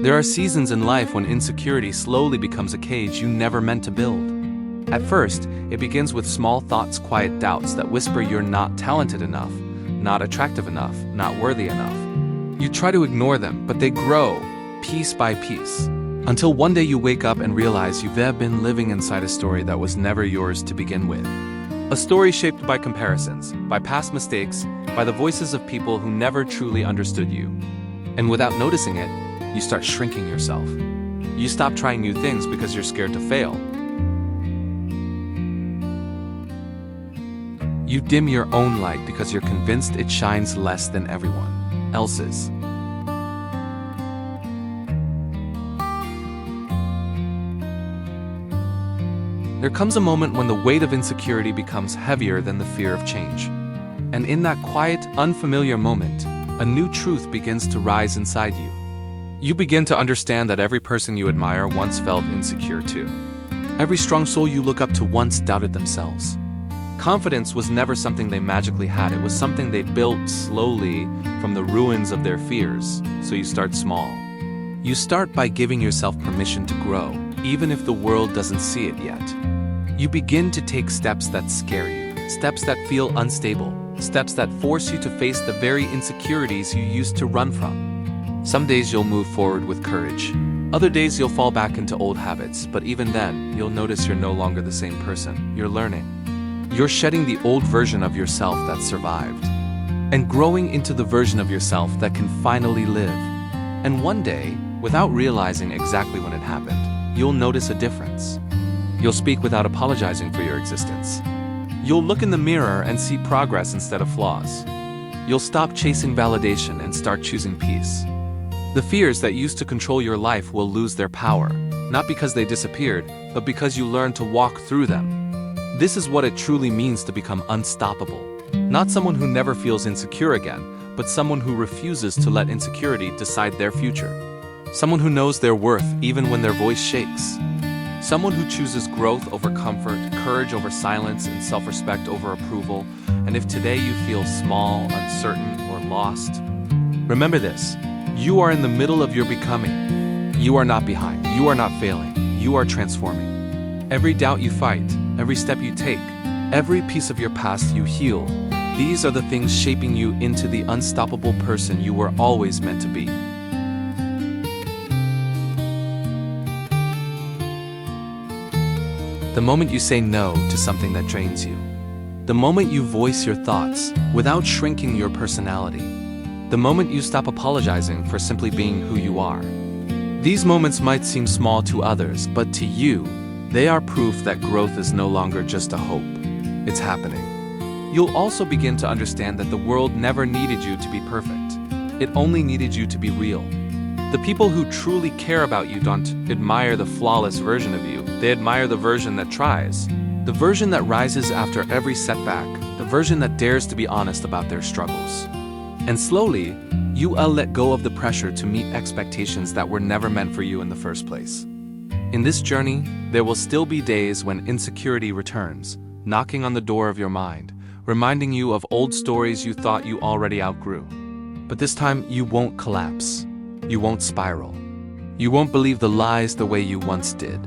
There are seasons in life when insecurity slowly becomes a cage you never meant to build. At first, it begins with small thoughts, quiet doubts that whisper you're not talented enough, not attractive enough, not worthy enough. You try to ignore them, but they grow, piece by piece, until one day you wake up and realize you've been living inside a story that was never yours to begin with. A story shaped by comparisons, by past mistakes, by the voices of people who never truly understood you. And without noticing it, you start shrinking yourself. You stop trying new things because you're scared to fail. You dim your own light because you're convinced it shines less than everyone else's. There comes a moment when the weight of insecurity becomes heavier than the fear of change. And in that quiet, unfamiliar moment, a new truth begins to rise inside you. You begin to understand that every person you admire once felt insecure too. Every strong soul you look up to once doubted themselves. Confidence was never something they magically had, it was something they built slowly from the ruins of their fears. So you start small. You start by giving yourself permission to grow, even if the world doesn't see it yet. You begin to take steps that scare you, steps that feel unstable, steps that force you to face the very insecurities you used to run from. Some days you'll move forward with courage. Other days you'll fall back into old habits, but even then, you'll notice you're no longer the same person. You're learning. You're shedding the old version of yourself that survived, and growing into the version of yourself that can finally live. And one day, without realizing exactly when it happened, you'll notice a difference. You'll speak without apologizing for your existence. You'll look in the mirror and see progress instead of flaws. You'll stop chasing validation and start choosing peace. The fears that used to control your life will lose their power, not because they disappeared, but because you learned to walk through them. This is what it truly means to become unstoppable. Not someone who never feels insecure again, but someone who refuses to let insecurity decide their future. Someone who knows their worth even when their voice shakes. Someone who chooses growth over comfort, courage over silence, and self-respect over approval. And if today you feel small, uncertain, or lost, remember this: you are in the middle of your becoming. You are not behind. You are not failing. You are transforming. Every doubt you fight, every step you take, every piece of your past you heal, these are the things shaping you into the unstoppable person you were always meant to be. The moment you say no to something that drains you. The moment you voice your thoughts without shrinking your personality. The moment you stop apologizing for simply being who you are. These moments might seem small to others, but to you, they are proof that growth is no longer just a hope. It's happening. You'll also begin to understand that the world never needed you to be perfect. It only needed you to be real. The people who truly care about you don't admire the flawless version of you. They admire the version that tries. The version that rises after every setback. The version that dares to be honest about their struggles. And slowly, you will let go of the pressure to meet expectations that were never meant for you in the first place. In this journey, there will still be days when insecurity returns, knocking on the door of your mind, reminding you of old stories you thought you already outgrew. But this time, you won't collapse. You won't spiral. You won't believe the lies the way you once did.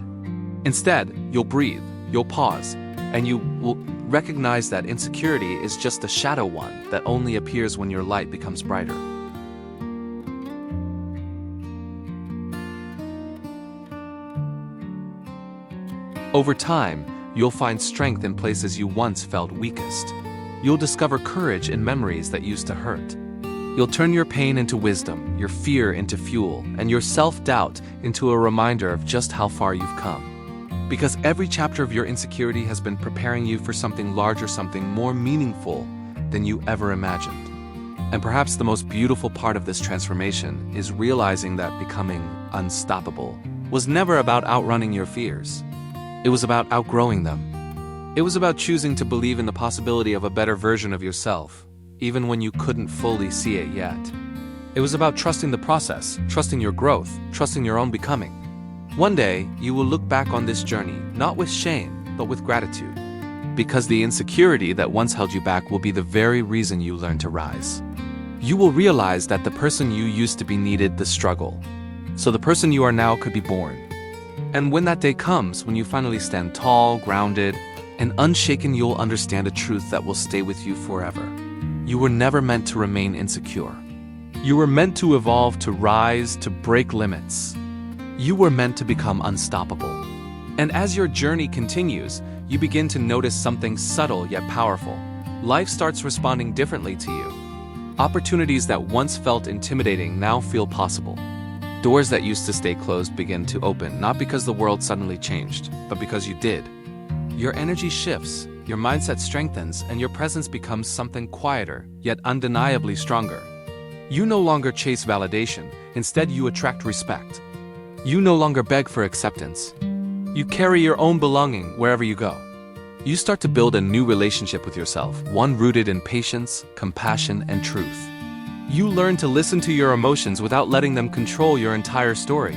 Instead, you'll breathe, you'll pause, and you will recognize that insecurity is just a shadow one that only appears when your light becomes brighter. Over time, you'll find strength in places you once felt weakest. You'll discover courage in memories that used to hurt. You'll turn your pain into wisdom, your fear into fuel, and your self-doubt into a reminder of just how far you've come. Because every chapter of your insecurity has been preparing you for something larger, something more meaningful than you ever imagined. And perhaps the most beautiful part of this transformation is realizing that becoming unstoppable was never about outrunning your fears. It was about outgrowing them. It was about choosing to believe in the possibility of a better version of yourself, even when you couldn't fully see it yet. It was about trusting the process, trusting your growth, trusting your own becoming. One day, you will look back on this journey, not with shame, but with gratitude. Because the insecurity that once held you back will be the very reason you learn to rise. You will realize that the person you used to be needed the struggle, so the person you are now could be born. And when that day comes, when you finally stand tall, grounded, and unshaken, you'll understand a truth that will stay with you forever. You were never meant to remain insecure. You were meant to evolve, to rise, to break limits. You were meant to become unstoppable. And as your journey continues, you begin to notice something subtle yet powerful. Life starts responding differently to you. Opportunities that once felt intimidating now feel possible. Doors that used to stay closed begin to open, not because the world suddenly changed, but because you did. Your energy shifts, your mindset strengthens, and your presence becomes something quieter, yet undeniably stronger. You no longer chase validation, instead you attract respect. You no longer beg for acceptance. You carry your own belonging wherever you go. You start to build a new relationship with yourself, one rooted in patience, compassion, and truth. You learn to listen to your emotions without letting them control your entire story.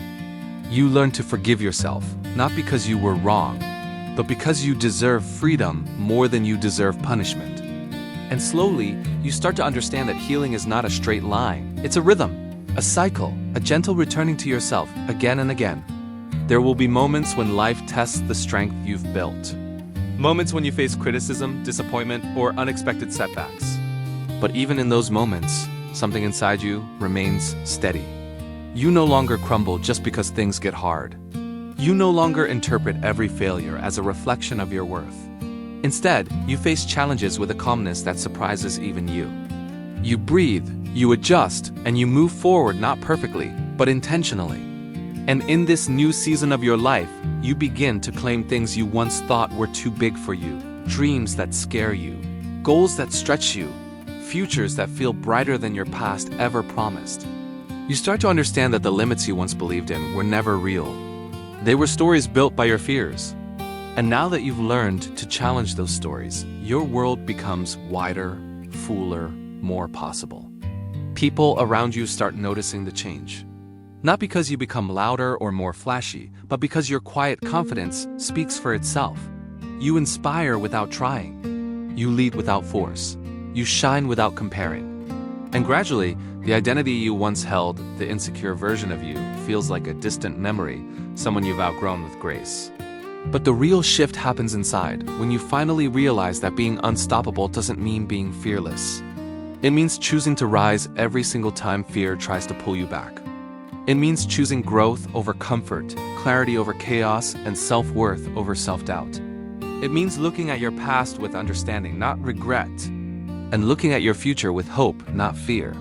You learn to forgive yourself, not because you were wrong, but because you deserve freedom more than you deserve punishment. And slowly, you start to understand that healing is not a straight line. It's a rhythm, a cycle, a gentle returning to yourself again and again. There will be moments when life tests the strength you've built. Moments when you face criticism, disappointment, or unexpected setbacks. But even in those moments, something inside you remains steady. You no longer crumble just because things get hard. You no longer interpret every failure as a reflection of your worth. Instead, you face challenges with a calmness that surprises even you. You breathe, you adjust, and you move forward not perfectly, but intentionally. And in this new season of your life, you begin to claim things you once thought were too big for you, dreams that scare you, goals that stretch you, futures that feel brighter than your past ever promised. You start to understand that the limits you once believed in were never real. They were stories built by your fears. And now that you've learned to challenge those stories, your world becomes wider, fuller, more possible. People around you start noticing the change. Not because you become louder or more flashy, but because your quiet confidence speaks for itself. You inspire without trying. You lead without force. You shine without comparing. And gradually, the identity you once held, the insecure version of you, feels like a distant memory, someone you've outgrown with grace. But the real shift happens inside, when you finally realize that being unstoppable doesn't mean being fearless. It means choosing to rise every single time fear tries to pull you back. It means choosing growth over comfort, clarity over chaos, and self-worth over self-doubt. It means looking at your past with understanding, not regret, and looking at your future with hope, not fear.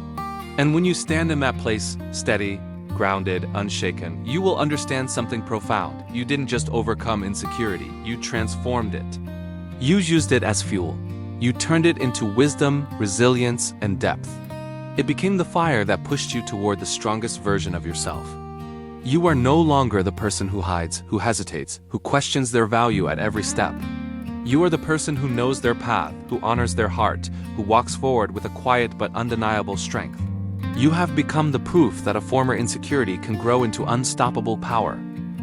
And when you stand in that place, steady, grounded, unshaken, you will understand something profound. You didn't just overcome insecurity, you transformed it. You used it as fuel. You turned it into wisdom, resilience, and depth. It became the fire that pushed you toward the strongest version of yourself. You are no longer the person who hides, who hesitates, who questions their value at every step. You are the person who knows their path, who honors their heart, who walks forward with a quiet but undeniable strength. You have become the proof that a former insecurity can grow into unstoppable power.